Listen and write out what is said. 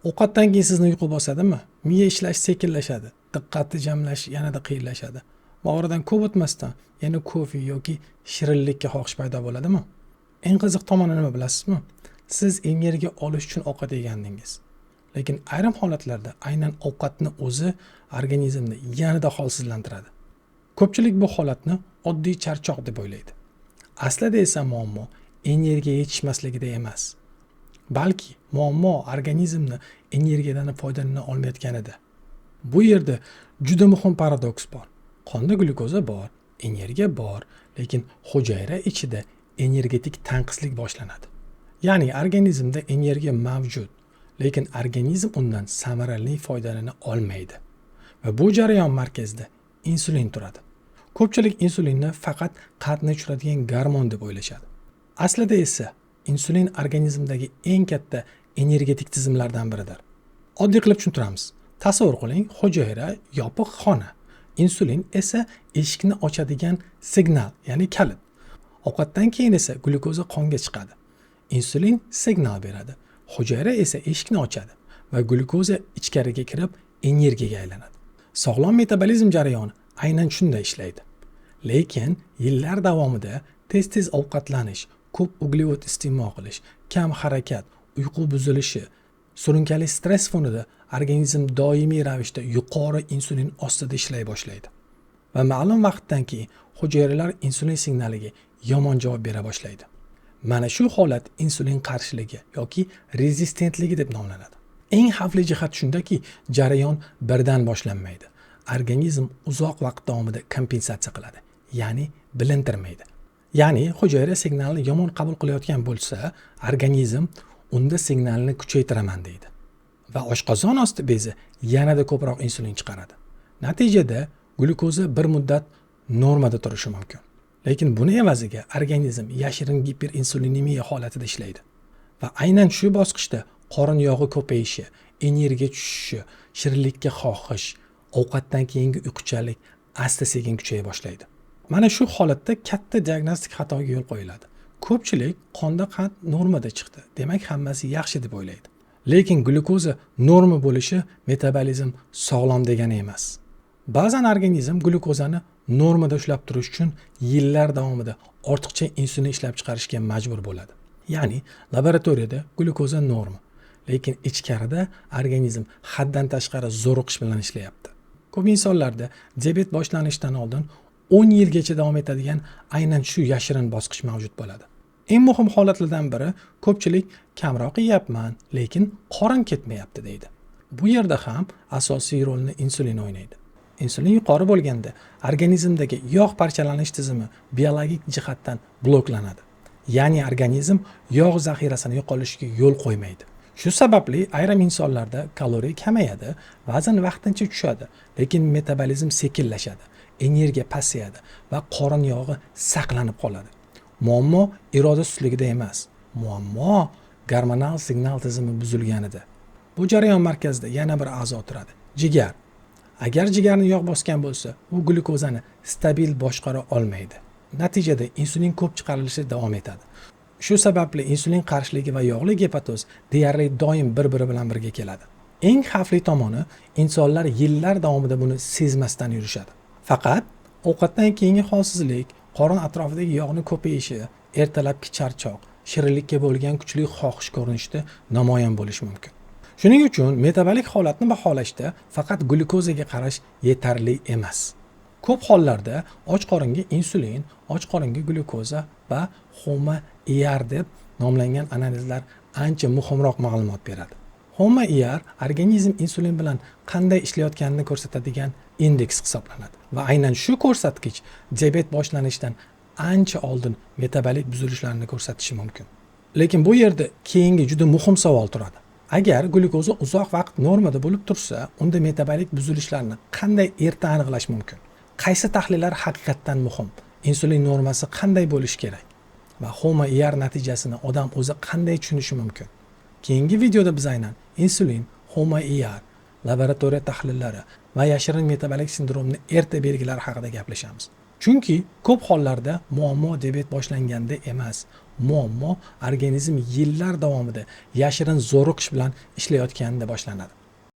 Ovqatdan keyin sizni uyqu bosadimi? Miya ishlashi sekinlashadi, diqqatni jamlash yanada qiyinlashadi. Va oradan ko'p o'tmasdan yana kofe yoki shirinlikka xohish paydo bo'ladimi? Eng qiziq tomoni nima bilasizmi? Siz energiya olish uchun ovqat yegandingiz. Lekin ayrim holatlarda aynan ovqatni o'zi organizmni yanada holsizlantiradi. Ko'pchilik bu holatni oddiy charchoq deb o'ylaydi. Aslida esa muammo energiya yetishmasligida emas. Balki muammo organizmni energiyadan foydalana olmayotganida. Bu yerda juda muhim paradoks bor. Qonda glyukoza bor, energiya bor, lekin hujayra ichida energetik tanqislik boshlanadi. Ya'ni organizmda energiya mavjud, lekin organizm undan samarali foydalana olmaydi. Va bu jarayon markazida insulin turadi. Ko'pchilik insulinni faqat qandni tushiradigan gormon deb o'ylashadi. Aslida esa insulin organizmdagi eng katta energetik tizimlardan biridir. Oddiy qilib tushuntiramiz. Tasavvur qiling, hujayra yopiq xona. Insulin esa eshikni ochadigan signal, ya'ni kalit. Ovqatdan keyin esa glyukoza qonga chiqadi. Insulin signal beradi. Hujayra esa eshikni ochadi va glyukoza ichkariga kirib energiyaga aylanadi. Sog'lom metabolizm jarayoni aynan shunday ishlaydi. Lekin yillar davomida tez-tez ovqatlanish, ko'p uglevod iste'mol qilish, kam harakat, uyqu buzilishi, surunkali stress fonida organizm doimiy ravishda yuqori insulin ostida ishlay boshlaydi. Va ma'lum vaqtdan keyin hujayralar insulin signaliga yomon javob bera boshlaydi. Mana shu holat insulin qarshiligi yoki rezistentligi deb nomlanadi. Eng xavfli jihat shundaki, jarayon birdan boshlanmaydi. Organizm uzoq vaqt davomida kompensatsiya qiladi, ya'ni bilintirmaydi. Ya'ni hujayra signalni yomon qabul qilayotgan bo'lsa, organizm unda signalni kuchaytiraman deydi. Va oshqozon osti bezi yanada ko'proq insulin chiqaradi. Natijada glyukoza bir muddat normada turishi mumkin. Lekin buni evaziga organizm yashirin giperinsulinemiya holatida ishlaydi. Va aynan shu bosqichda qorin yog'i ko'payishi, energiya tushishi, shirinlikka xohish, ovqatdan keyingi uyquchalik asta-sekin kuchaya boshlaydi. Mana shu holatda katta diagnostik xatoga yo'l qo'yiladi. Ko'pchilik qonda qand normada chiqdi, demak hammasi yaxshi deb o'ylaydi. Lekin glyukoza norma bo'lishi metabolizm sog'lom degani emas. Ba'zan organizm glyukozani normada ushlab turish uchun yillar davomida ortiqcha insulin ishlab chiqarishga majbur bo'ladi. Ya'ni laboratoriyada glyukoza norma, lekin ichkarida organizm haddan tashqari zo'riqish bilan ishlayapti. Ko'p insonlarda diabet boshlanishidan oldin 10 yilgacha davom etadigan aynan shu yashirin bosqich mavjud bo'ladi. Eng muhim holatlardan biri ko'pchilik kamroq yeyapman, lekin qorin ketmayapti deydi. Bu yerda ham asosiy rolni insulin o'ynaydi. Insulin yuqori bo'lganda organizmdagi yog' parchalanish tizimi biologik jihatdan bloklanadi. Ya'ni organizm yog' zaxirasini yo'qolishiga yo'l qo'ymaydi. Shu sababli ayrim insonlarda kaloriya kamayadi, vazn vaqtincha tushadi, lekin metabolizm sekinlashadi, energiya pasayadi va qorin yog'i saqlanib qoladi. Muammo iroda sustligida emas, muammo gormonal signal tizimi buzilganida. Bu jarayon markazida yana bir a'zo turadi, jigar. Agar jigarni yog' bosgan bo'lsa, u glyukozani stabil boshqara olmaydi. Natijada insulin ko'p chiqarilishi davom etadi. Shu sababli insulin qarshiligi va yog'li gepatoz deyarli doim bir-biri bilan birga keladi. Eng xavfli tomoni, insonlar yillar davomida buni sezmasdan yurishadi. Faqat ovqatdan keyingi holsizlik, qorin atrofidagi yog'ning ko'payishi, ertalabki charchoq, shirinlikka bo'lgan kuchli xohish ko'rinishida namoyon bo'lishi mumkin. Shuning uchun metabolik holatni baholashda faqat glyukozaga qarash yetarli emas. Ko'p hollarda och qoringa insulin, och qoringa glyukoza va HOMA-IR deb nomlangan analizlar ancha muhimroq ma'lumot beradi. HOMA-IR organizm insulin bilan qanday ishlayotganini ko'rsatadigan indeks hisoblanadi va aynan shu ko'rsatkich diabet boshlanishidan ancha oldin metabolik buzilishlarni ko'rsatishi mumkin. Lekin bu yerda keyingi juda muhim savol turadi. Agar glyukoza uzoq vaqt normada bo'lib tursa, unda metabolik buzilishlarni qanday erta aniqlash mumkin? Qaysi tahlillar haqiqatdan muhim? Insulin normasi qanday bo'lishi kerak? Va HOMA-IR natijasini odam o'zi qanday tushunishi mumkin? Keyingi videoda biz aynan insulin, HOMA-IR, laboratoriya tahlillari va yashirin metabolik sindromning erta belgilari haqida gaplashamiz. Chunki ko'p hollarda muammo diabet boshlanganda emas, muammo organizm yillar davomida yashirin zo'riqish bilan ishlayotganida boshlanadi.